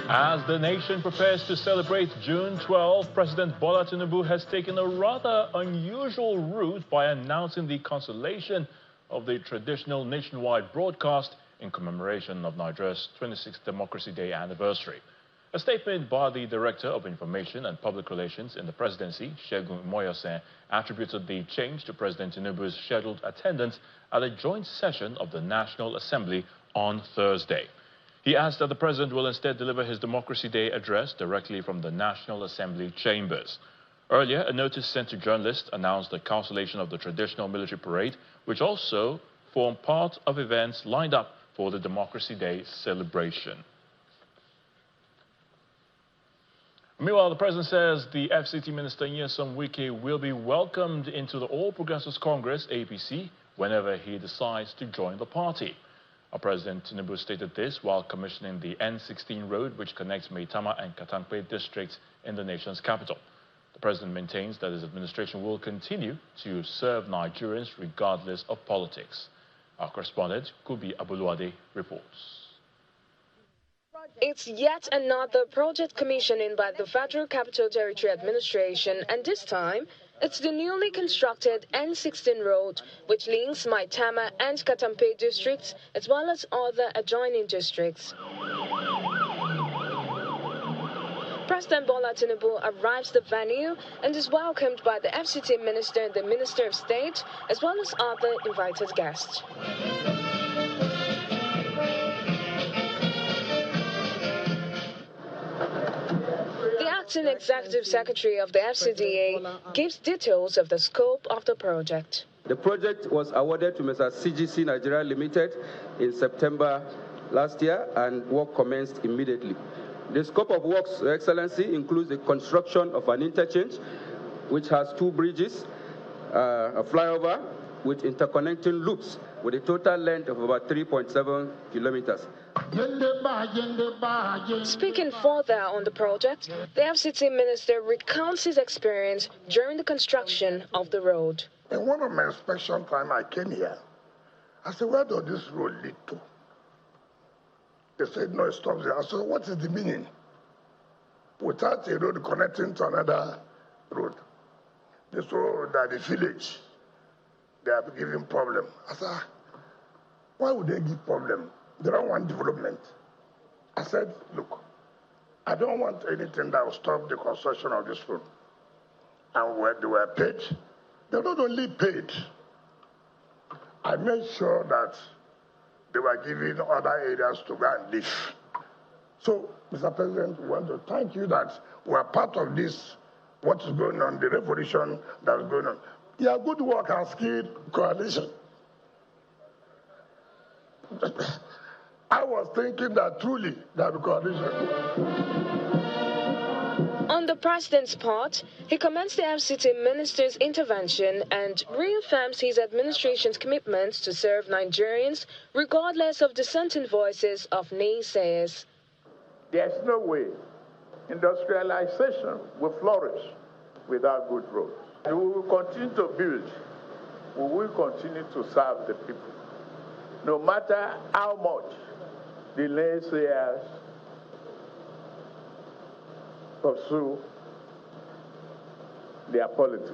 As the nation prepares to celebrate June 12, President Bola Tinubu has taken a rather unusual route by announcing the cancellation of the traditional nationwide broadcast in commemoration of Nigeria's 26th Democracy Day anniversary. A statement by the Director of Information and Public Relations in the presidency, Segun Moyosen, attributed the change to President Tinubu's scheduled attendance at a joint session of the National Assembly on Thursday. He asked that the president will instead deliver his Democracy Day address directly from the National Assembly chambers. Earlier, a notice sent to journalists announced the cancellation of the traditional military parade, which also formed part of events lined up for the Democracy Day celebration. Meanwhile, the president says the FCT minister Nyesom Wike will be welcomed into the All Progressives Congress, APC, whenever he decides to join the party. President Tinubu stated this while commissioning the N16 road, which connects Maitama and Katankwe districts in the nation's capital. The president maintains that his administration will continue to serve Nigerians regardless of politics. Our correspondent, Kubi Abuluade, reports. It's yet another project commissioning by the Federal Capital Territory Administration, and this time, it's the newly constructed N16 road, which links Maitama and Katankwe districts, as well as other adjoining districts. President Bola Tinubu arrives the venue and is welcomed by the FCT Minister and the Minister of State, as well as other invited guests. The acting executive secretary of the FCDA gives details of the scope of the project. The project was awarded to Mr. CGC Nigeria Limited in September last year, and work commenced immediately. The scope of works, Your Excellency, includes the construction of an interchange, which has 2 bridges, a flyover with interconnecting loops with a total length of about 3.7 kilometers. Speaking further on the project, the FCT minister recounts his experience during the construction of the road. In one of my inspection time I came here, I said, where does this road lead to? They said, no, it stops there. I said, what is the meaning? Without a road connecting to another road. They saw that the village, they are giving problem. I said, why would they give problem? They don't want development. I said, look, I don't want anything that will stop the construction of this road. And when they were paid, they not only paid, I made sure that they were giving other areas to go and live. So, Mr. President, we want to thank you that we are part of this, what is going on, the revolution that is going on. Yeah, good work and skilled coalition. I was thinking that truly that coalition. On the president's part, he commends the FCT minister's intervention and reaffirms his administration's commitment to serve Nigerians regardless of dissenting voices of naysayers. There's no way industrialization will flourish without good roads. And we will continue to build. We will continue to serve the people. No matter how much the naysayers pursue their politics.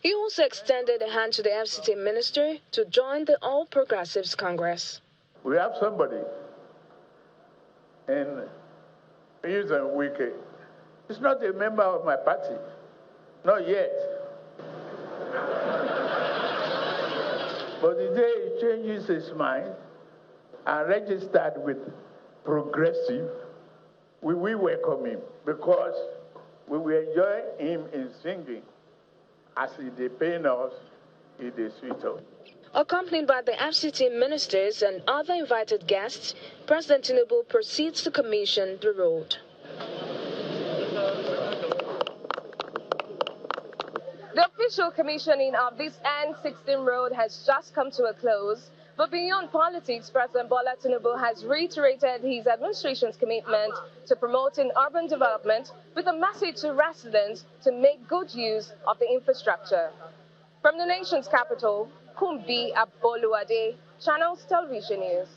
He also extended a hand to the FCT minister to join the All Progressives Congress. We have somebody in Nyesom Wike. He's not a member of my party. Not yet. But the day he changes his mind and registered with Progressive, we will welcome him because we will enjoy him in singing. As he dey pain us, he dey sweet us. Accompanied by the FCT ministers and other invited guests, President Tinubu proceeds to commission the road. The official commissioning of this N16 road has just come to a close. But beyond politics, President Bola Tinubu has reiterated his administration's commitment to promoting urban development with a message to residents to make good use of the infrastructure. From the nation's capital, Kumbi Aboluade, Channels Television News.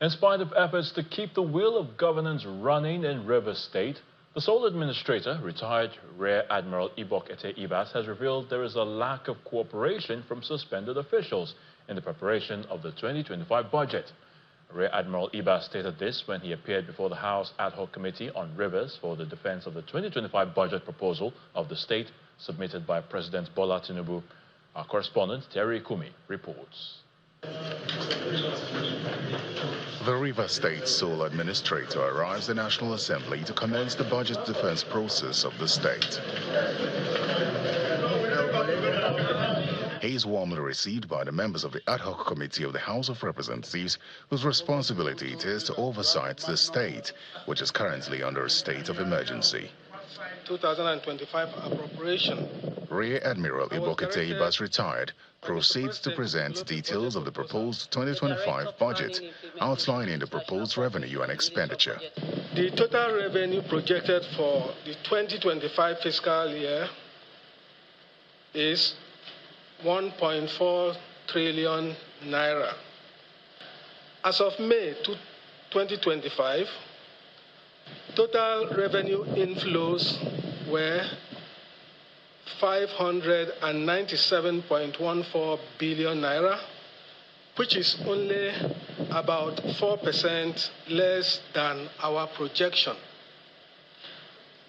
In spite of efforts to keep the wheel of governance running in Rivers State, the sole administrator, retired Rear Admiral Ibok Ete Ibas, has revealed there is a lack of cooperation from suspended officials in the preparation of the 2025 budget. Rear Admiral Ibas stated this when he appeared before the House Ad Hoc Committee on Rivers for the defense of the 2025 budget proposal of the state submitted by President Bola Tinubu. Our correspondent, Terry Kumi, reports. The Rivers State sole administrator arrives at the National Assembly to commence the budget defense process of the state. He is warmly received by the members of the Ad Hoc Committee of the House of Representatives, whose responsibility it is to oversight the state, which is currently under a state of emergency. 2025 appropriation. Rear Admiral Ibok Ete Ibas, retired, proceeds to present details of the proposed 2025 budget, outlining the proposed revenue and expenditure. The total revenue projected for the 2025 fiscal year is 1.4 trillion naira. As of May 2025, total revenue inflows were 597.14 billion naira, which is only about 4% less than our projection.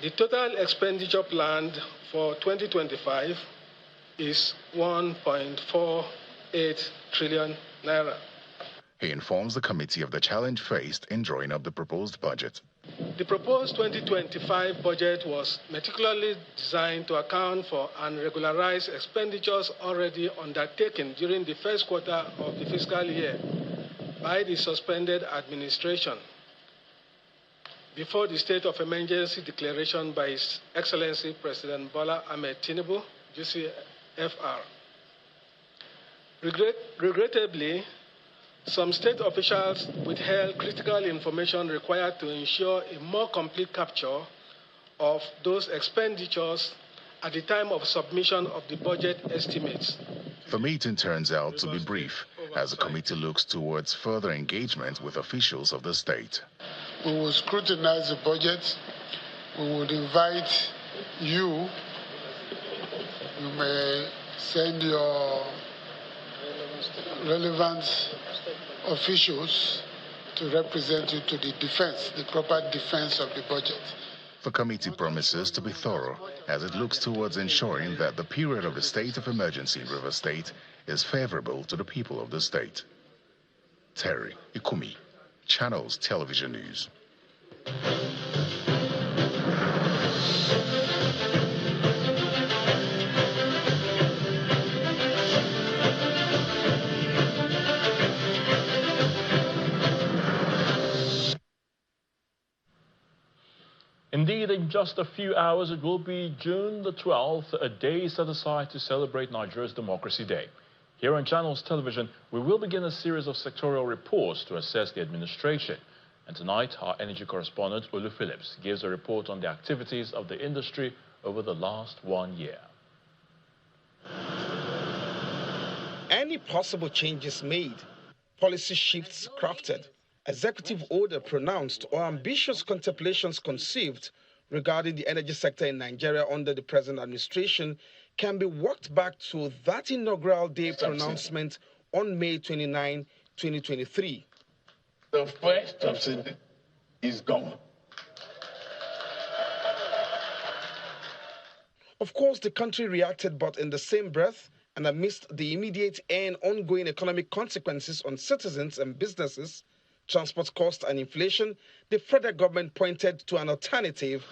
The total expenditure planned for 2025 is 1.48 trillion naira. He informs the committee of the challenge faced in drawing up the proposed budget. The proposed 2025 budget was meticulously designed to account for and regularize expenditures already undertaken during the first quarter of the fiscal year by the suspended administration before the state of emergency declaration by His Excellency President Bola Ahmed Tinubu, GCFR. Regrettably, some state officials withheld critical information required to ensure a more complete capture of those expenditures at the time of submission of the budget estimates. The meeting turns out to be brief, as the committee looks towards further engagement with officials of the state. We will scrutinize the budget. We would invite you. You may send your relevant officials to represent you to the defense, the proper defense of the budget. The committee promises to be thorough as it looks towards ensuring that the period of the state of emergency in Rivers State is favorable to the people of the state. Terry Ikumi, Channels Television News. Indeed, in just a few hours, it will be June the 12th, a day set aside to celebrate Nigeria's Democracy Day. Here on Channels Television, we will begin a series of sectorial reports to assess the administration. And tonight, our energy correspondent, Olu Phillips, gives a report on the activities of the industry over the last 1 year. Any possible changes made, policy shifts crafted, executive order pronounced, or ambitious contemplations conceived regarding the energy sector in Nigeria under the present administration can be worked back to that inaugural day pronouncement on May 29, 2023. The first subsidy is gone. Of course, the country reacted, but in the same breath, and amidst the immediate and ongoing economic consequences on citizens and businesses, transport costs and inflation, the federal government pointed to an alternative,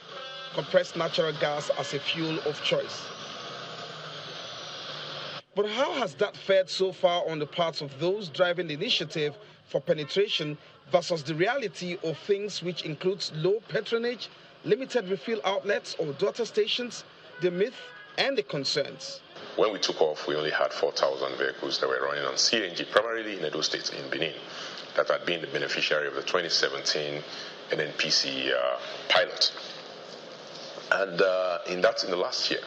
compressed natural gas as a fuel of choice. But how has that fared so far on the parts of those driving the initiative for penetration versus the reality of things, which includes low patronage, limited refill outlets or daughter stations, the myth and the concerns? When we took off, we only had 4,000 vehicles that were running on CNG, primarily in Edo State, in Benin, that had been the beneficiary of the 2017 NNPC pilot. And in the last year,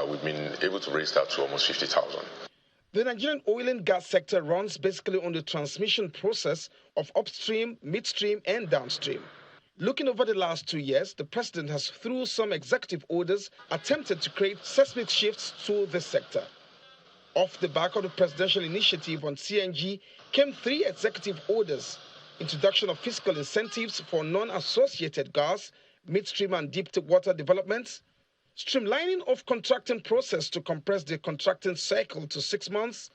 we've been able to raise that to almost 50,000. The Nigerian oil and gas sector runs basically on the transmission process of upstream, midstream, and downstream. Looking over the last 2 years, the president has, through some executive orders, attempted to create seismic shifts to the sector. Off the back of the presidential initiative on CNG came 3 executive orders: introduction of fiscal incentives for non-associated gas, midstream and deep water developments, streamlining of contracting process to compress the contracting cycle to 6 months,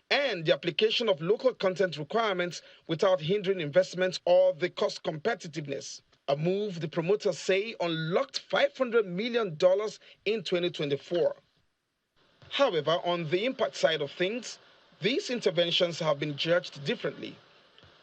and the application of local content requirements without hindering investment or the cost competitiveness. A move the promoters say unlocked $500 million in 2024. However, on the impact side of things, these interventions have been judged differently.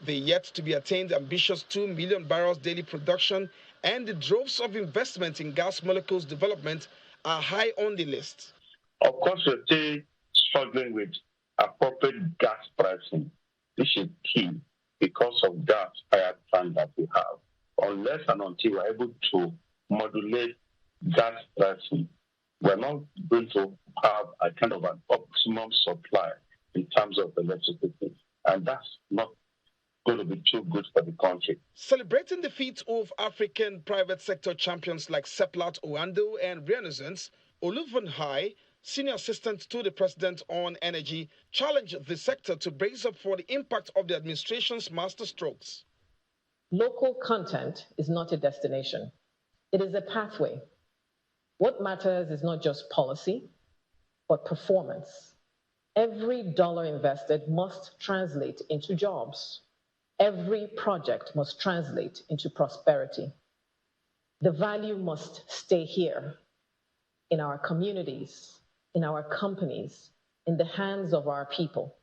The yet to be attained ambitious 2 million barrels daily production and the droves of investment in gas molecules development are high on the list. Of course, we're still struggling with appropriate gas pricing. This is key because of that higher plan that we have. Unless and until we're able to modulate gas pricing, we're not going to have a kind of an optimum supply in terms of electricity. And that's not going to be too good for the country. Celebrating the feat of African private sector champions like Seplat Oando and Renaissance, Olufunhai, senior assistant to the president on energy, challenged the sector to brace up for the impact of the administration's masterstrokes. Local content is not a destination. It is a pathway. What matters is not just policy, but performance. Every dollar invested must translate into jobs. Every project must translate into prosperity. The value must stay here, in our communities, in our companies, in the hands of our people.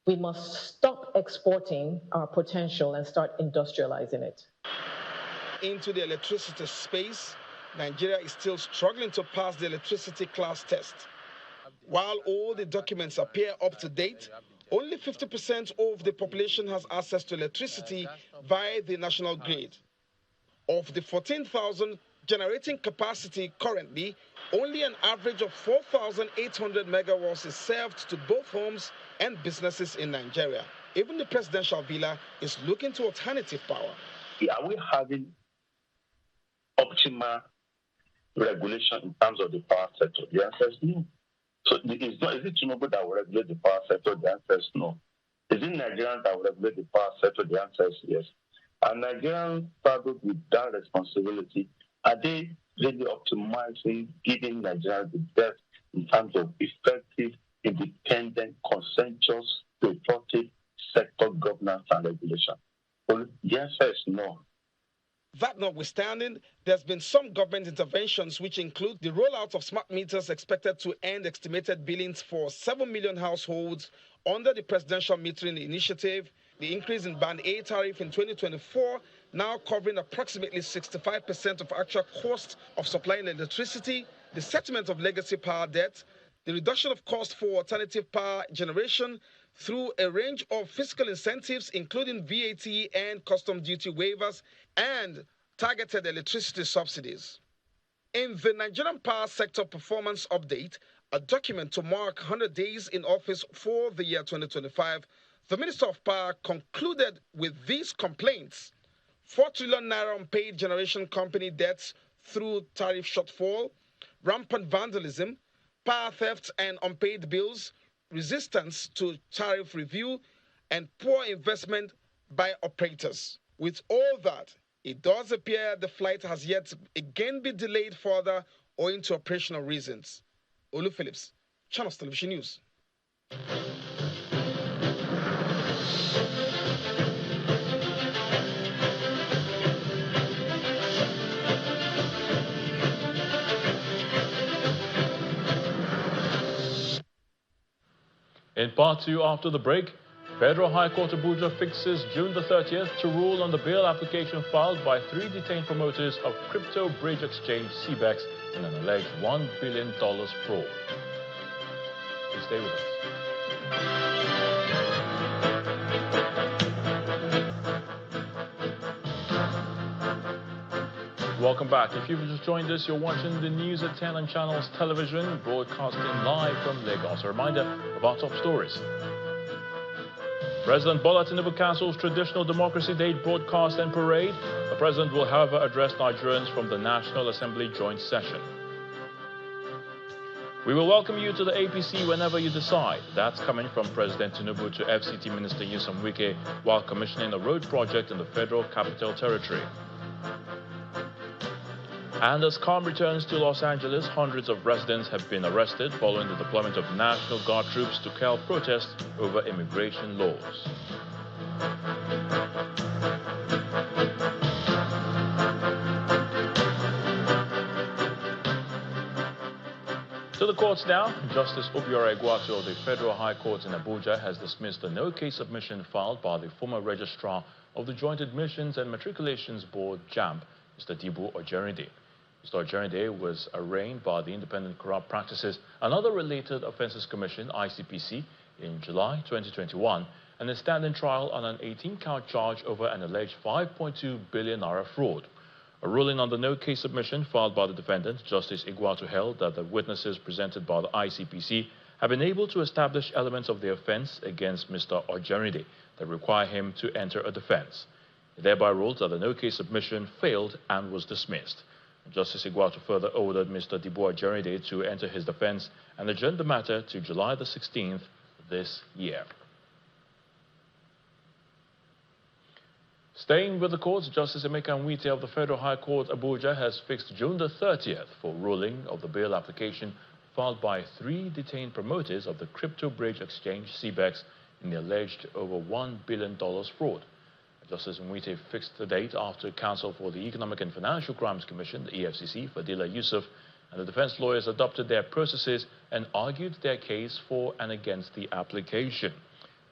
We must stop exporting our potential and start industrializing it. Into the electricity space, Nigeria is still struggling to pass the electricity class test. While all the documents appear up to date, only 50% of the population has access to electricity via the national grid. Of the 14,000 generating capacity currently, only an average of 4,800 megawatts is served to both homes and businesses in Nigeria. Even the presidential villa is looking to alternative power. Are we having optimal regulation in terms of the power sector? The answer is no. So is it Tinubu that will regulate the power sector? The answer is no. Is it Nigerians that will regulate the power sector? The answer is yes. And Nigerians struggle with that responsibility. Are they really optimizing, giving Nigerians the best in terms of effective, independent, consensus, patriotic sector governance and regulation? Well, the answer is no. That notwithstanding, there's been some government interventions which include the rollout of smart meters expected to end estimated billings for 7 million households under the presidential metering initiative, the increase in Band A tariff in 2024, now covering approximately 65% of actual cost of supplying electricity, the settlement of legacy power debt, the reduction of cost for alternative power generation through a range of fiscal incentives, including VAT and custom duty waivers, and targeted electricity subsidies. In the Nigerian Power Sector Performance Update, a document to mark 100 days in office for the year 2025, the Minister of Power concluded with these complaints: 4 trillion naira unpaid generation company debts through tariff shortfall, rampant vandalism, power theft and unpaid bills, resistance to tariff review, and poor investment by operators. With all that, it does appear the flight has yet again been delayed further owing to operational reasons. Olu Phillips, Channels Television News. In part 2 after the break, Federal High Court Abuja fixes June the 30th to rule on the bail application filed by 3 detained promoters of crypto bridge exchange CBEX in an alleged $1 billion fraud. Please stay with us. Welcome back. If you've just joined us, you're watching the news at 10 on Channels Television, broadcasting live from Lagos. A reminder of our top stories. President Bola Tinubu cancels traditional Democracy Day broadcast and parade. The president will, however, address Nigerians from the National Assembly joint session. We will welcome you to the APC whenever you decide. That's coming from President Tinubu to FCT Minister Nyesom Wike while commissioning a road project in the Federal Capital Territory. And as calm returns to Los Angeles, hundreds of residents have been arrested following the deployment of National Guard troops to quell protests over immigration laws. To the courts now. Justice Obiora Egwatu of the Federal High Court in Abuja has dismissed the no-case submission filed by the former registrar of the Joint Admissions and Matriculations Board, JAMB, Mr. Dibu Ojerinde. Mr. Ojerinde was arraigned by the Independent Corrupt Practices and Other Related Offences Commission, ICPC, in July 2021 and is standing trial on an 18-count charge over an alleged 5.2 billion naira fraud. A ruling on the no-case submission filed by the defendant, Justice Egwatu, held that the witnesses presented by the ICPC have been able to establish elements of the offence against Mr. Ojerinde that require him to enter a defence. It thereby ruled that the no-case submission failed and was dismissed. Justice Egwatu further ordered Mr. Dibu Ojerinde to enter his defence and adjourned the matter to July the 16th this year. Staying with the courts, Justice Emeka Nwite of the Federal High Court, Abuja, has fixed June the 30th for ruling of the bail application filed by 3 detained promoters of the crypto bridge exchange CBEX in the alleged over $1 billion fraud. Justice Nwite fixed the date after counsel for the Economic and Financial Crimes Commission, the EFCC, Fadila Yusuf, and the defense lawyers adopted their processes and argued their case for and against the application.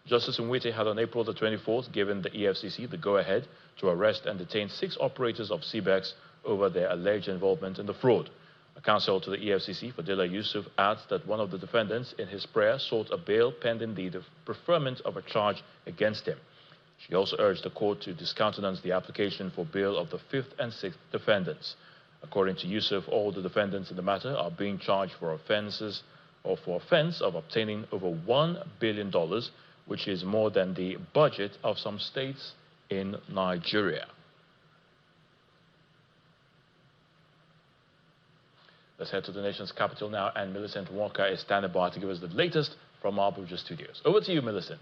Justice Nwite had on April the 24th given the EFCC the go-ahead to arrest and detain 6 operators of CBEX over their alleged involvement in the fraud. A counsel to the EFCC, Fadila Yusuf, adds that one of the defendants in his prayer sought a bail pending the preferment of a charge against him. She also urged the court to discountenance the application for bail of the 5th and 6th defendants. According to Yusuf, all the defendants in the matter are being charged for offense of obtaining over $1 billion, which is more than the budget of some states in Nigeria. Let's head to the nation's capital now, and Millicent Walker is standing by to give us the latest from our Abuja studios. Over to you, Millicent.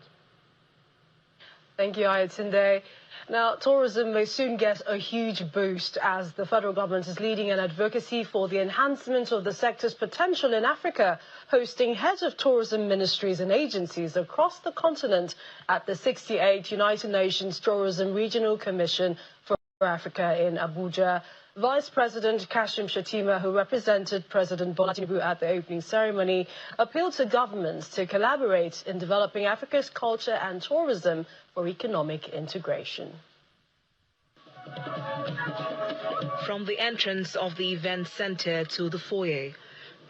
Thank you, Ayatunde. Now, tourism may soon get a huge boost as the federal government is leading an advocacy for the enhancement of the sector's potential in Africa, hosting heads of tourism ministries and agencies across the continent at the 68th United Nations Tourism Regional Commission for Africa in Abuja. Vice President Kashim Shettima, who represented President Bola Tinubu at the opening ceremony, appealed to governments to collaborate in developing Africa's culture and tourism for economic integration. From the entrance of the event center to the foyer,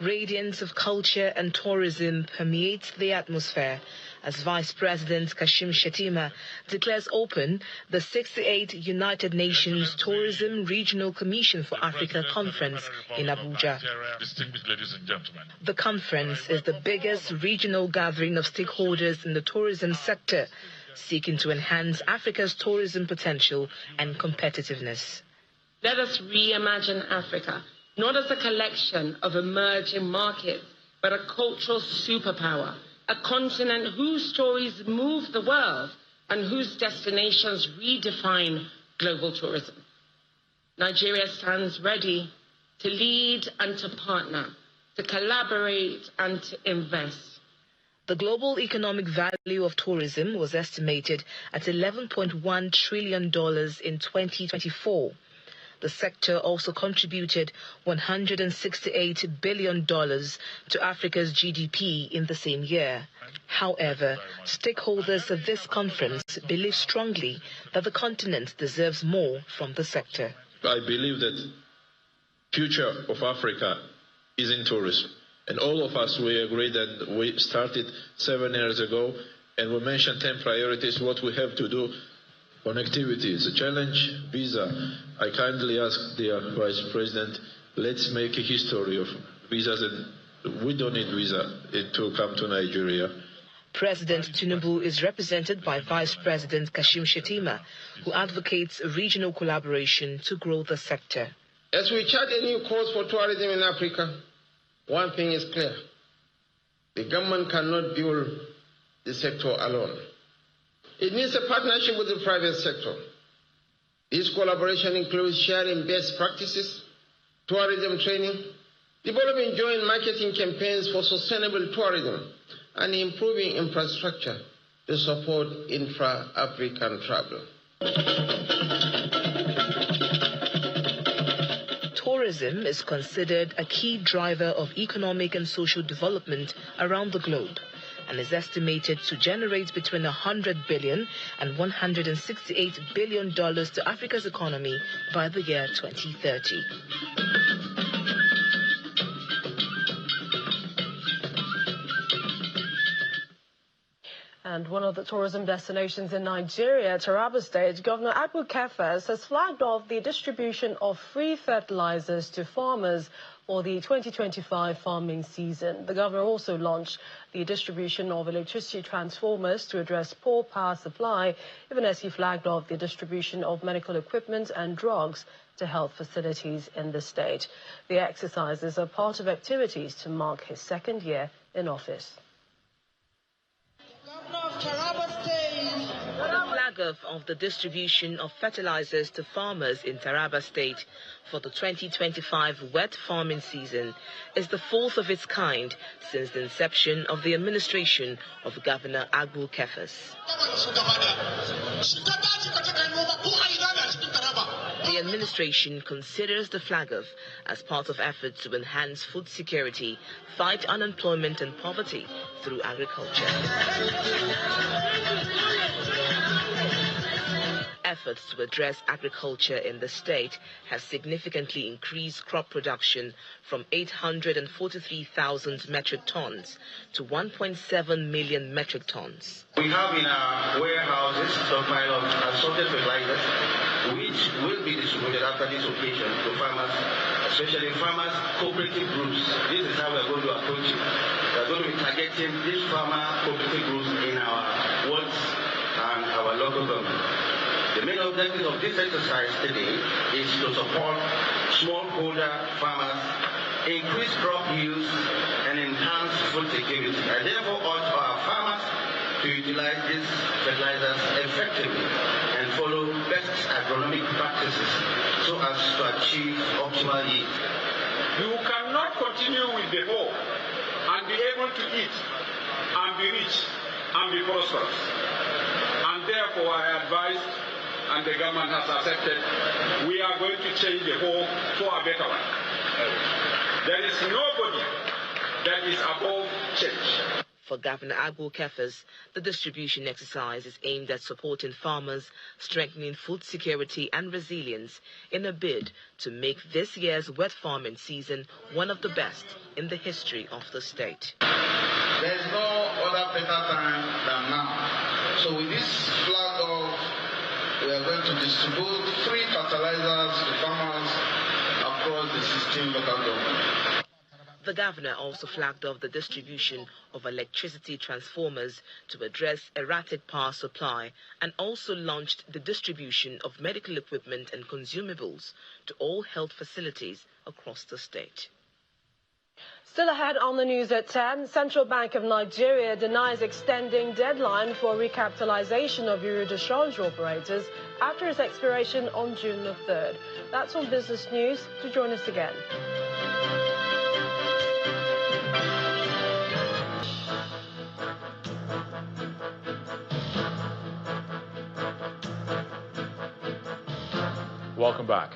radiance of culture and tourism permeates the atmosphere as Vice President Kashim Shettima declares open the 68th United Nations Tourism Regional Commission for Africa Conference in Abuja. Distinguished ladies and gentlemen. The conference is the biggest regional gathering of stakeholders in the tourism sector, seeking to enhance Africa's tourism potential and competitiveness. Let us reimagine Africa, not as a collection of emerging markets, but a cultural superpower, a continent whose stories move the world and whose destinations redefine global tourism. Nigeria stands ready to lead and to partner, to collaborate and to invest. The global economic value of tourism was estimated at $11.1 trillion in 2024. The sector also contributed $168 billion to Africa's GDP in the same year. However, stakeholders of this conference believe strongly that the continent deserves more from the sector. I believe that the future of Africa is in tourism. And all of us, we agree that we started 7 years ago, and we mentioned 10 priorities, what we have to do Connectivity is a challenge. Visa, I kindly ask the Vice President, let's make a history of visas, and we don't need visa to come to Nigeria. President Tinubu is represented by Vice President Kashim Shettima, who advocates regional collaboration to grow the sector. As we chart a new course for tourism in Africa, one thing is clear. The government cannot build the sector alone. It needs a partnership with the private sector. This collaboration includes sharing best practices, tourism training, developing joint marketing campaigns for sustainable tourism, and improving infrastructure to support intra-African travel. Tourism is considered a key driver of economic and social development around the globe, and is estimated to generate between $100 billion and $168 billion to Africa's economy by the year 2030. And one of the tourism destinations in Nigeria, Taraba State, Governor Abu Kefes has flagged off the distribution of free fertilizers to farmers for the 2025 farming season. The governor also launched the distribution of electricity transformers to address poor power supply, even as he flagged off the distribution of medical equipment and drugs to health facilities in the state. The exercises are part of activities to mark his second year in office. The flag-off of the distribution of fertilizers to farmers in Taraba State for the 2025 wet farming season is the fourth of its kind since the inception of the administration of Governor Abu Kefes. The administration considers the flag-off as part of efforts to enhance food security, fight unemployment and poverty through agriculture. Efforts to address agriculture in the state has significantly increased crop production from 843,000 metric tons to 1.7 million metric tons. We have in our warehouses stockpile of assorted fertilizers, which will be distributed after this occasion to farmers, especially farmers' cooperative groups. This is how we are going to approach it. We are going to be targeting these farmer cooperative groups in our wards and our local government. The main objective of this exercise today is to support smallholder farmers, increase crop yields, and enhance food security. I therefore urge our farmers to utilize these fertilizers effectively and follow best agronomic practices so as to achieve optimal yield. You cannot continue with the hope and be able to eat and be rich and be prosperous. And therefore I advise, and the government has accepted, we are going to change the whole for a better one. There is nobody that is above change. For Governor Abu Kefes, the distribution exercise is aimed at supporting farmers, strengthening food security and resilience in a bid to make this year's wet farming season one of the best in the history of the state. There is no other better time than now. So with this flag off, we are going to distribute free fertilizers to farmers across the 16 local governments. The governor also flagged off the distribution of electricity transformers to address erratic power supply and also launched the distribution of medical equipment and consumables to all health facilities across the state. Still ahead on the news at 10, Central Bank of Nigeria denies extending deadline for recapitalization of Judicial operators after its expiration on June the 3rd. That's on Business News. To join us again. Welcome back.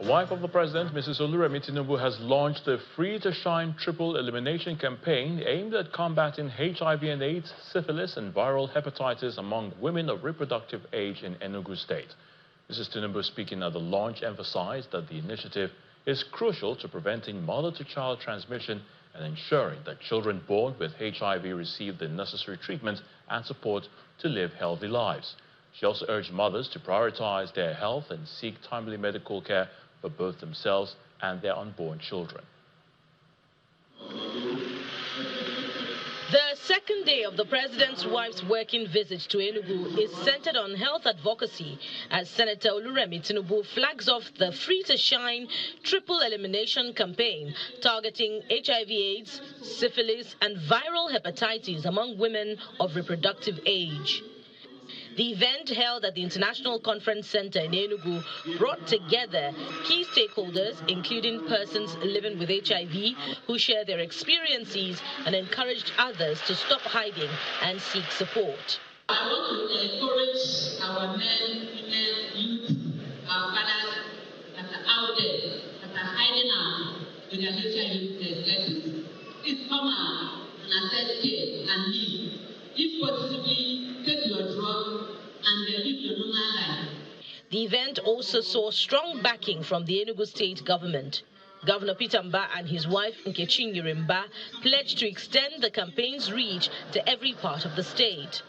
A wife of the president, Mrs. Oluremi Tinubu, has launched a Free to Shine triple elimination campaign aimed at combating HIV and AIDS, syphilis and viral hepatitis among women of reproductive age in Enugu State. Mrs. Tinubu, speaking at the launch, emphasized that the initiative is crucial to preventing mother-to-child transmission and ensuring that children born with HIV receive the necessary treatment and support to live healthy lives. She also urged mothers to prioritize their health and seek timely medical care for both themselves and their unborn children. The second day of the president's wife's working visit to Enugu is centered on health advocacy as Senator Oluremi Tinubu flags off the Free to Shine triple elimination campaign targeting HIV/AIDS, syphilis, and viral hepatitis among women of reproductive age. The event held at the International Conference Center in Enugu brought together key stakeholders, including persons living with HIV, who share their experiences and encouraged others to stop hiding and seek support. I want to encourage our men, women, youth, our fathers that are out there, that are hiding out with their HIV status. Please come out and access care and live. If possibly, take your drug and live your normal life. The event also saw strong backing from the Enugu state government. Governor Peter Mba and his wife Nkechi Nyirimba pledged to extend the campaign's reach to every part of the state.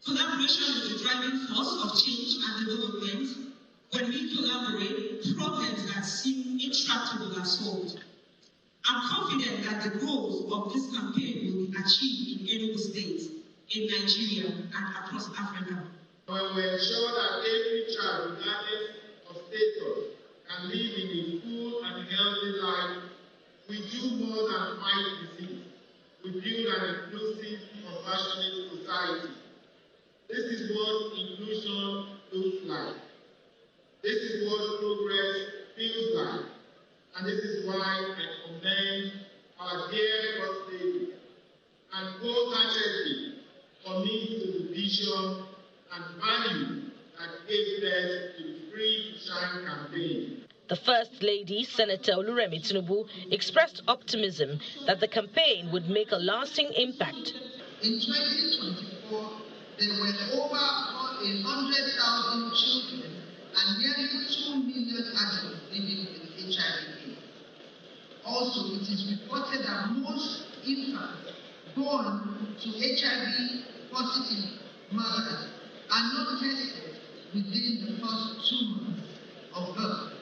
Collaboration is the driving force of change and development. When we collaborate, problems that seem intractable are solved. I'm confident that the goals of this campaign will be achieved in Enugu State, in Nigeria, and across Africa. When we ensure that every child, regardless of status, can live in a full and healthy life, we do more than fight disease. We build an inclusive, compassionate society. This is what inclusion looks like. This is what progress feels like. And this is why I commend our dear First Lady and wholeheartedly commit to the vision and value that gave birth to the Free to Shine campaign. The First Lady, Senator Oluremi Tinubu, expressed optimism that the campaign would make a lasting impact. In 2024, there were over 100,000 children and nearly 2 million adults living with HIV. Also, it is reported that most infants born to HIV-positive mothers are not tested within the first 2 months of birth,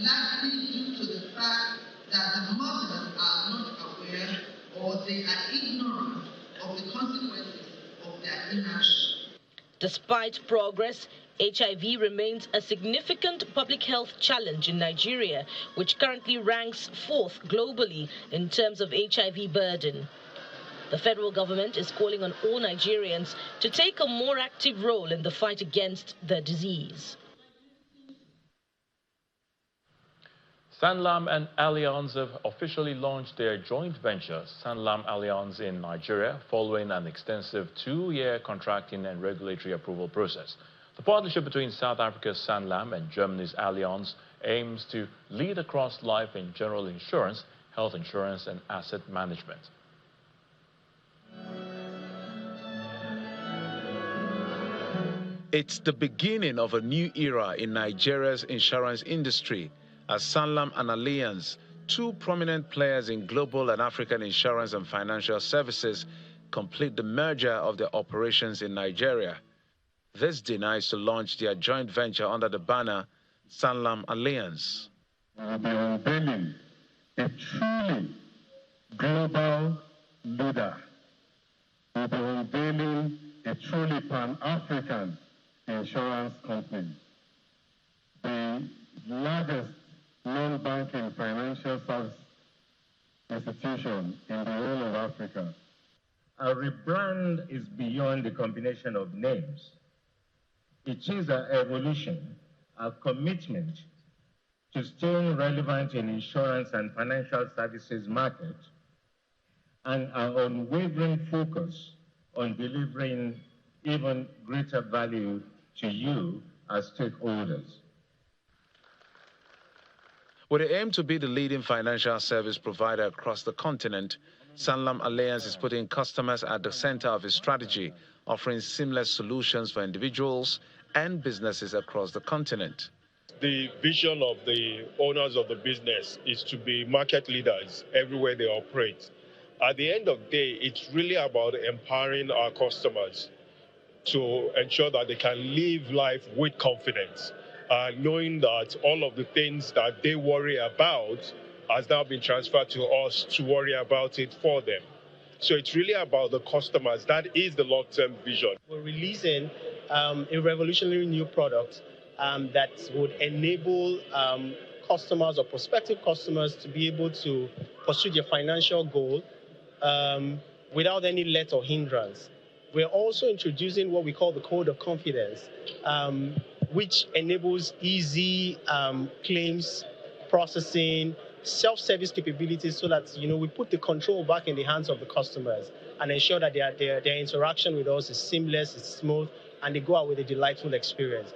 likely due to the fact that the mothers are not aware or they are ignorant of the consequences of their inaction. Despite progress, HIV remains a significant public health challenge in Nigeria, which currently ranks 4th globally in terms of HIV burden. The federal government is calling on all Nigerians to take a more active role in the fight against the disease. Sanlam and Allianz have officially launched their joint venture, Sanlam Allianz in Nigeria, following an extensive 2-year contracting and regulatory approval process. The partnership between South Africa's Sanlam and Germany's Allianz aims to lead across life and general insurance, health insurance, and asset management. It's the beginning of a new era in Nigeria's insurance industry, as Sanlam and Allianz, 2 prominent players in global and African insurance and financial services, complete the merger of their operations in Nigeria. This denies to launch their joint venture under the banner Sanlam Allianz. We will be unveiling a truly global leader. We will be unveiling a truly pan-African insurance company, the largest non-banking financial service institution in the whole of Africa. Our rebrand is beyond the combination of names. It is our evolution, our commitment to staying relevant in insurance and financial services market, and our unwavering focus on delivering even greater value to you as stakeholders. With the aim to be the leading financial service provider across the continent, Sanlam Allianz is putting customers at the center of its strategy, offering seamless solutions for individuals and businesses across the continent. The vision of the owners of the business is to be market leaders everywhere they operate. At the end of the day, it's really about empowering our customers. to ensure that they can live life with confidence, knowing that all of the things that they worry about has now been transferred to us to worry about it for them. So it's really about the customers. That is the long-term vision. We're releasing a revolutionary new product that would enable customers or prospective customers to be able to pursue their financial goal without any let or hindrance. We're also introducing what we call the Code of Confidence, which enables easy claims processing, self-service capabilities, so that we put the control back in the hands of the customers and ensure that their interaction with us is seamless, it's smooth, and they go out with a delightful experience.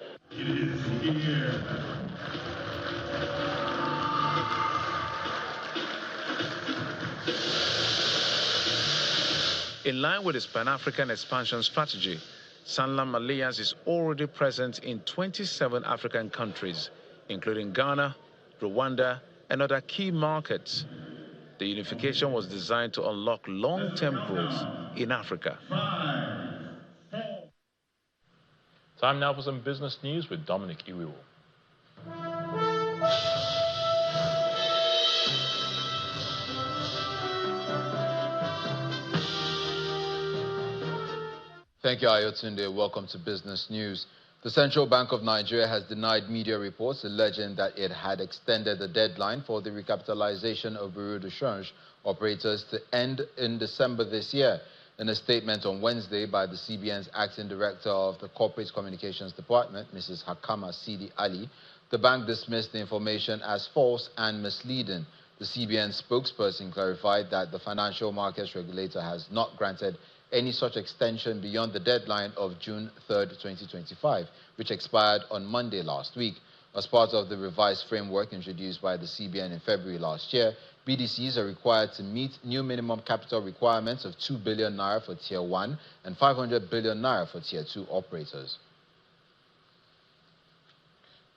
In line with its Pan-African expansion strategy, Sanlam Alliance is already present in 27 African countries, including Ghana, Rwanda, and other key markets. The unification was designed to unlock long-term growth in Africa. Time now for some business news with Dominic Iwiwo. Thank you, Ayotunde. Welcome to Business News. The Central Bank of Nigeria has denied media reports alleging that it had extended the deadline for the recapitalization of bureau de change operators to end in December this year. In a statement on Wednesday by the CBN's acting director of the Corporate Communications Department, Mrs. Hakama Sidi Ali, the bank dismissed the information as false and misleading. The CBN spokesperson clarified that the financial markets regulator has not granted any such extension beyond the deadline of June 3rd, 2025, which expired on Monday last week. As part of the revised framework introduced by the CBN in February last year, BDCs are required to meet new minimum capital requirements of 2 billion naira for Tier 1 and 500 billion naira for Tier 2 operators.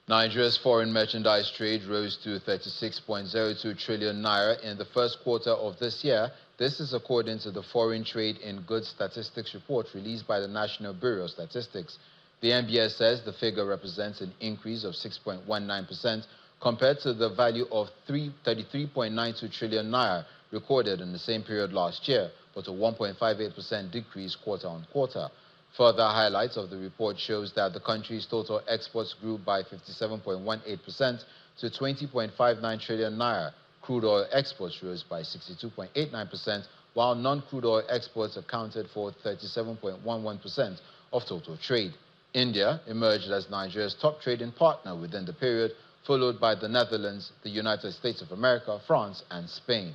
Nigeria's foreign merchandise trade rose to 36.02 trillion naira in the first quarter of this year. This is according to the Foreign Trade in Goods Statistics report released by the National Bureau of Statistics. The NBS says the figure represents an increase of 6.19% compared to the value of 33.92 trillion naira recorded in the same period last year, but a 1.58% decrease quarter on quarter. Further highlights of the report shows that the country's total exports grew by 57.18% to 20.59 trillion naira. Crude oil exports rose by 62.89%, while non-crude oil exports accounted for 37.11% of total trade. India emerged as Nigeria's top trading partner within the period, followed by the Netherlands, the United States of America, France, and Spain.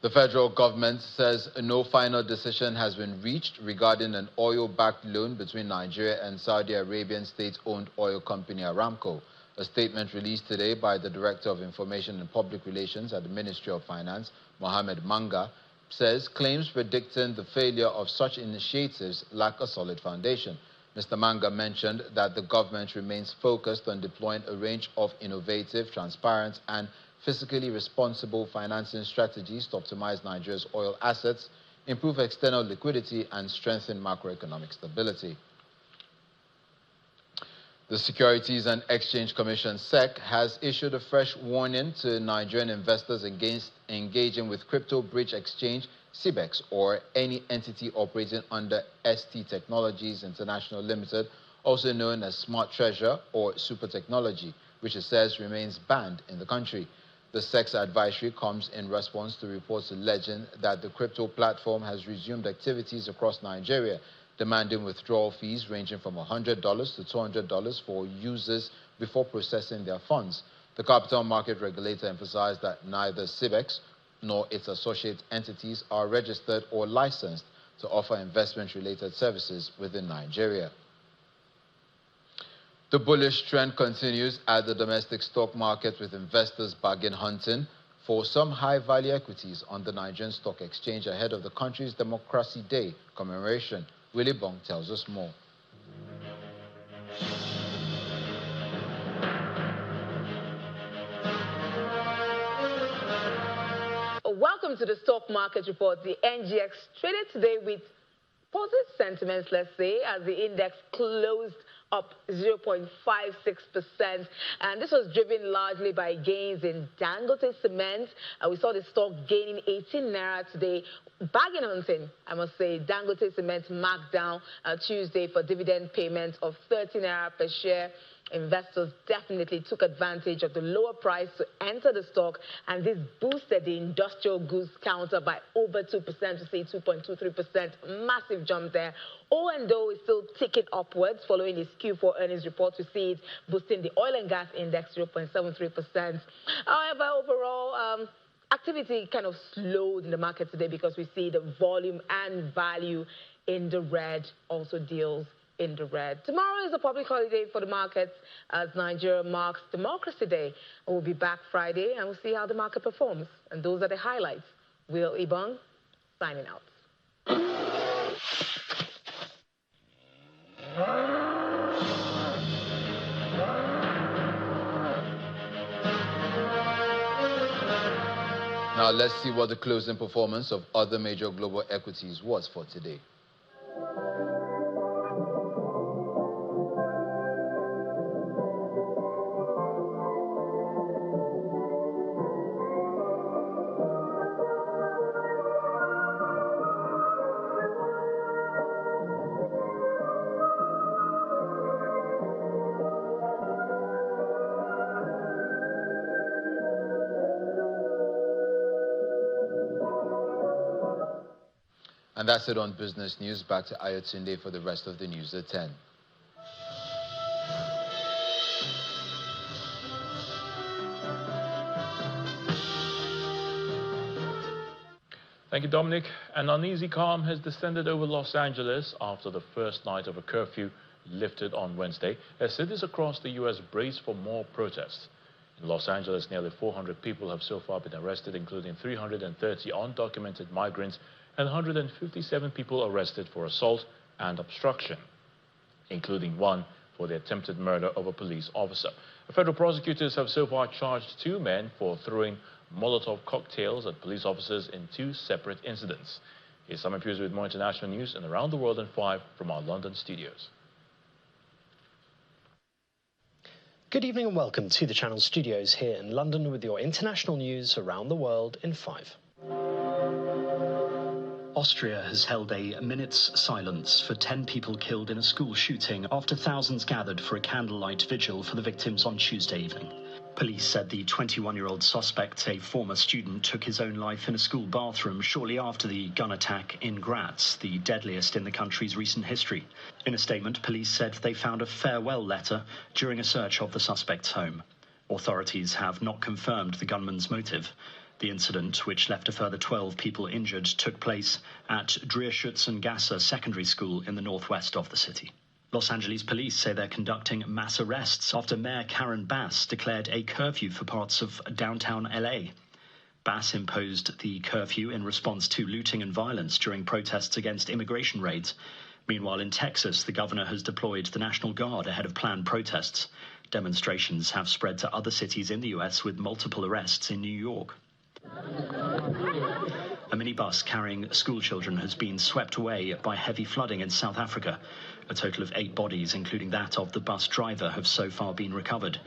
The federal government says no final decision has been reached regarding an oil-backed loan between Nigeria and Saudi Arabian state-owned oil company Aramco. A statement released today by the Director of Information and Public Relations at the Ministry of Finance, Mohammed Manga, says claims predicting the failure of such initiatives lack a solid foundation. Mr. Manga mentioned that the government remains focused on deploying a range of innovative, transparent, and fiscally responsible financing strategies to optimize Nigeria's oil assets, improve external liquidity, and strengthen macroeconomic stability. The Securities and Exchange Commission, SEC, has issued a fresh warning to Nigerian investors against engaging with crypto bridge exchange, CBEX, or any entity operating under ST Technologies International Limited, also known as Smart Treasure or Super Technology, which it says remains banned in the country. The SEC's advisory comes in response to reports alleging that the crypto platform has resumed activities across Nigeria, demanding withdrawal fees ranging from $100 to $200 for users before processing their funds. The capital market regulator emphasized that neither CBEX nor its associate entities are registered or licensed to offer investment-related services within Nigeria. The bullish trend continues at the domestic stock market, with investors bargain hunting for some high-value equities on the Nigerian Stock Exchange ahead of the country's Democracy Day commemoration. Willie Bong tells us more. Welcome to the Stock Market Report. The NGX traded today with positive sentiments, let's say, as the index closed up 0.56%, and this was driven largely by gains in Dangote Cement. We saw the stock gaining 18 naira today. Bargain hunting, I must say. Dangote Cement marked down Tuesday for dividend payment of 13 naira per share. Investors definitely took advantage of the lower price to enter the stock, and this boosted the industrial goods counter by over 2%, to say 2.23%. Massive jump there. O&O is still ticking upwards following its Q4 earnings report. We see it boosting the oil and gas index 0.73%. However, overall, activity kind of slowed in the market today because we see the volume and value in the red, also deals in the red. Tomorrow is a public holiday for the markets as Nigeria marks Democracy Day. We'll be back Friday and we'll see how the market performs. And those are the highlights. Will Ibong signing out. Now let's see what the closing performance of other major global equities was for today. And that's it on Business News. Back to Ayotunde for the rest of the news at 10. Thank you, Dominic. An uneasy calm has descended over Los Angeles after the first night of a curfew lifted on Wednesday, as cities across the U.S. brace for more protests. In Los Angeles, nearly 400 people have so far been arrested, including 330 undocumented migrants and 157 people arrested for assault and obstruction, including one for the attempted murder of a police officer. Federal prosecutors have so far charged 2 men for throwing Molotov cocktails at police officers in 2 separate incidents. Here's Simon Pius with more international news and around the world in 5 from our London studios. Good evening and welcome to the Channel studios here in London with your international news around the world in 5. Austria has held a minute's silence for 10 people killed in a school shooting after thousands gathered for a candlelight vigil for the victims on Tuesday evening. Police said the 21-year-old suspect, a former student, took his own life in a school bathroom shortly after the gun attack in Graz, the deadliest in the country's recent history. In a statement, police said they found a farewell letter during a search of the suspect's home. Authorities have not confirmed the gunman's motive. The incident, which left a further 12 people injured, took place at Dreierschützengasse Secondary School in the northwest of the city. Los Angeles police say they're conducting mass arrests after Mayor Karen Bass declared a curfew for parts of downtown LA. Bass imposed the curfew in response to looting and violence during protests against immigration raids. Meanwhile, in Texas, the governor has deployed the National Guard ahead of planned protests. Demonstrations have spread to other cities in the U.S. with multiple arrests in New York. A minibus carrying schoolchildren has been swept away by heavy flooding in South Africa. A total of 8 bodies, including that of the bus driver, have so far been recovered.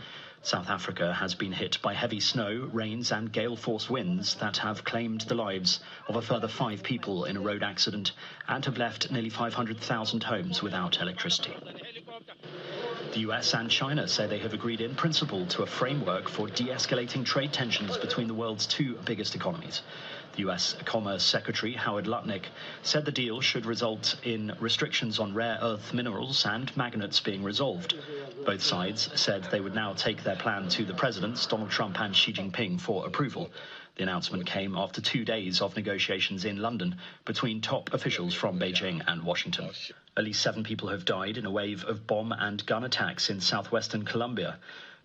South Africa has been hit by heavy snow, rains and gale-force winds that have claimed the lives of a further 5 people in a road accident and have left nearly 500,000 homes without electricity. The US and China say they have agreed in principle to a framework for de-escalating trade tensions between the world's 2 biggest economies. The US Commerce Secretary Howard Lutnick said the deal should result in restrictions on rare earth minerals and magnets being resolved. Both sides said they would now take their plan to the presidents, Donald Trump and Xi Jinping, for approval. The announcement came after 2 days of negotiations in London between top officials from Beijing and Washington. At least 7 people have died in a wave of bomb and gun attacks in southwestern Colombia.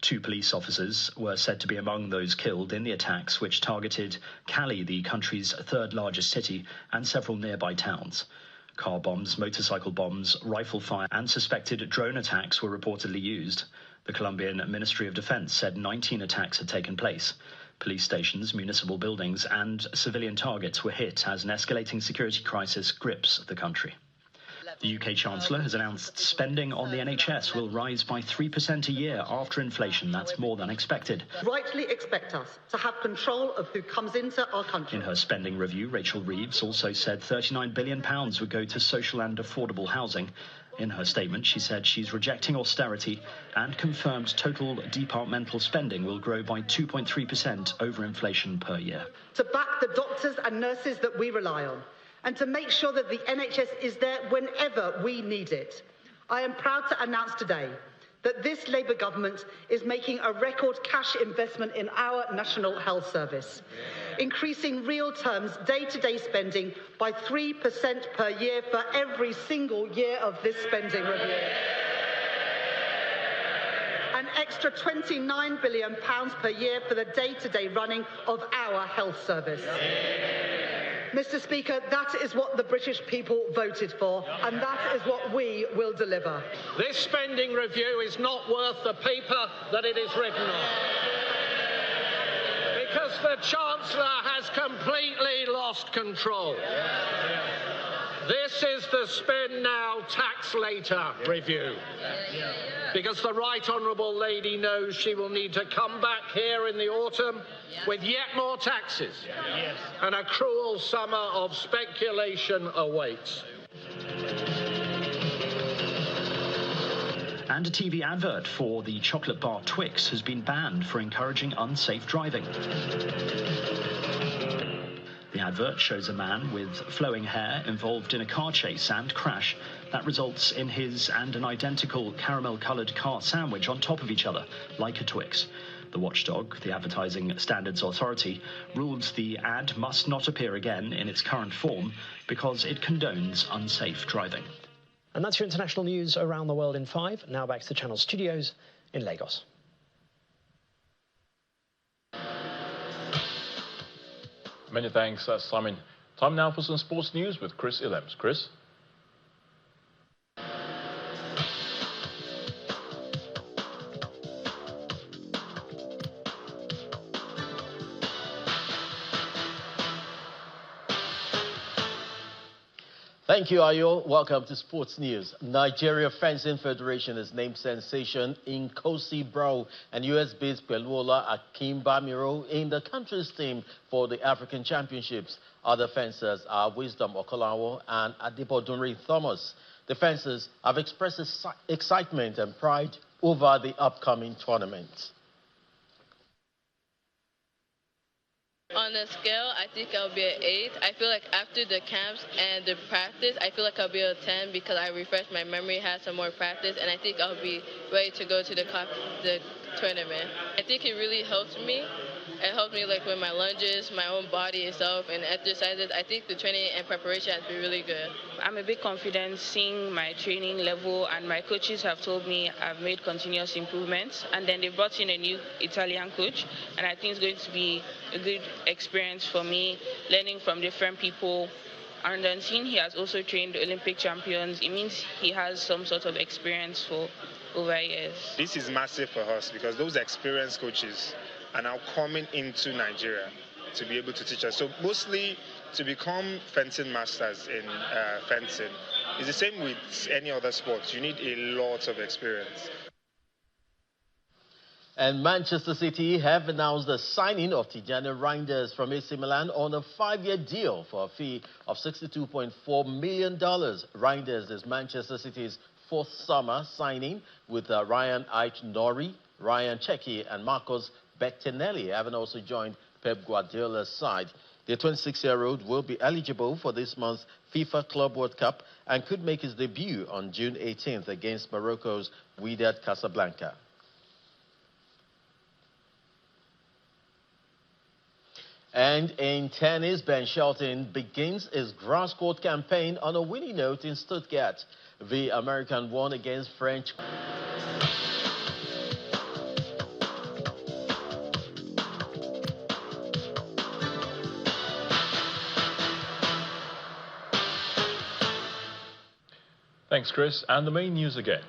2 police officers were said to be among those killed in the attacks, which targeted Cali, the country's 3rd largest city, and several nearby towns. Car bombs, motorcycle bombs, rifle fire, and suspected drone attacks were reportedly used. The Colombian Ministry of Defense said 19 attacks had taken place. Police stations, municipal buildings, and civilian targets were hit as an escalating security crisis grips the country. The UK Chancellor has announced spending on the NHS will rise by 3% a year after inflation. That's more than expected. Rightly expect us to have control of who comes into our country. In her spending review, Rachel Reeves also said £39 billion would go to social and affordable housing. In her statement, she said she's rejecting austerity and confirmed total departmental spending will grow by 2.3% over inflation per year. To back the doctors and nurses that we rely on, and to make sure that the NHS is there whenever we need it. I am proud to announce today that this Labour government is making a record cash investment in our National Health Service, increasing real terms day-to-day spending by 3% per year for every single year of this spending review. An extra £29 billion per year for the day-to-day running of our health service. Mr. Speaker, that is what the British people voted for, and that is what we will deliver. This spending review is not worth the paper that it is written on. Because the Chancellor has completely lost control. This is the spend now, tax later review. Because the Right Honourable Lady knows she will need to come back here in the autumn with yet more taxes. And a cruel summer of speculation awaits. And a TV advert for the chocolate bar Twix has been banned for encouraging unsafe driving. The advert shows a man with flowing hair involved in a car chase and crash that results in his and an identical caramel-coloured car sandwich on top of each other, like a Twix. The watchdog, the Advertising Standards Authority, ruled the ad must not appear again in its current form because it condones unsafe driving. And that's your international news around the world in 5. Now back to the Channel studios in Lagos. Many thanks, Simon. Time now for some sports news with Chris Illems. Chris? Thank you, Ayo. Welcome to Sports News. Nigeria Fencing Federation has named sensation Nkosi Brow and US-based Peluola Akimbamiro in the country's team for the African Championships. Other fencers are Wisdom Okolawo and Adipodunri Thomas. The fencers have expressed excitement and pride over the upcoming tournament. On the scale, I think I'll be an 8. I feel like after the camps and the practice, I feel like I'll be a 10 because I refreshed my memory, had some more practice, and I think I'll be ready to go to the tournament. I think it really helped me. It helped me like with my lunges, my own body itself, and exercises. I think the training and preparation has been really good. I'm a bit confident seeing my training level, and my coaches have told me I've made continuous improvements. And then they brought in a new Italian coach, and I think it's going to be a good experience for me, learning from different people. And then seeing he has also trained Olympic champions, it means he has some sort of experience for over years. This is massive for us because those experienced coaches are now coming into Nigeria to be able to teach us. So mostly to become fencing masters in fencing is the same with any other sport. You need a lot of experience. And Manchester City have announced the signing of Tijani Reinders from AC Milan on a 5-year deal for a fee of $62.4 million. Reinders is Manchester City's 4th summer signing, with Ryan Aït-Nouri, Ryan Cechny and Marcos Bettinelli having also joined Pep Guardiola's side. The 26-year-old will be eligible for this month's FIFA Club World Cup and could make his debut on June 18th against Morocco's Wydad Casablanca. And in tennis, Ben Shelton begins his grass court campaign on a winning note in Stuttgart. The American won against French. Thanks, Chris. And the main news again.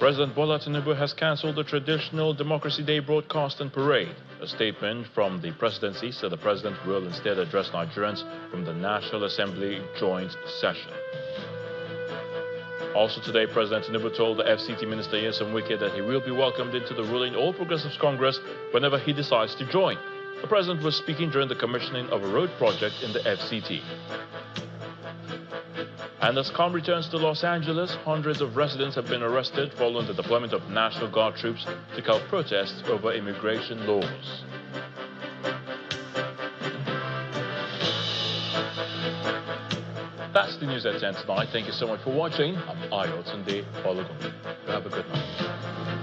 President Bola Tinubu has cancelled the traditional Democracy Day broadcast and parade. A statement from the presidency said the president will instead address Nigerians from the National Assembly joint session. Also today, President Tinubu told the FCT Minister Nyesom Wike that he will be welcomed into the ruling All Progressives Congress whenever he decides to join. The president was speaking during the commissioning of a road project in the FCT. And as calm returns to Los Angeles, hundreds of residents have been arrested following the deployment of National Guard troops to quell protests over immigration laws. That's the news at 10 tonight. Thank you so much for watching. I'm Ayo Tunde Olugun. Have a good night.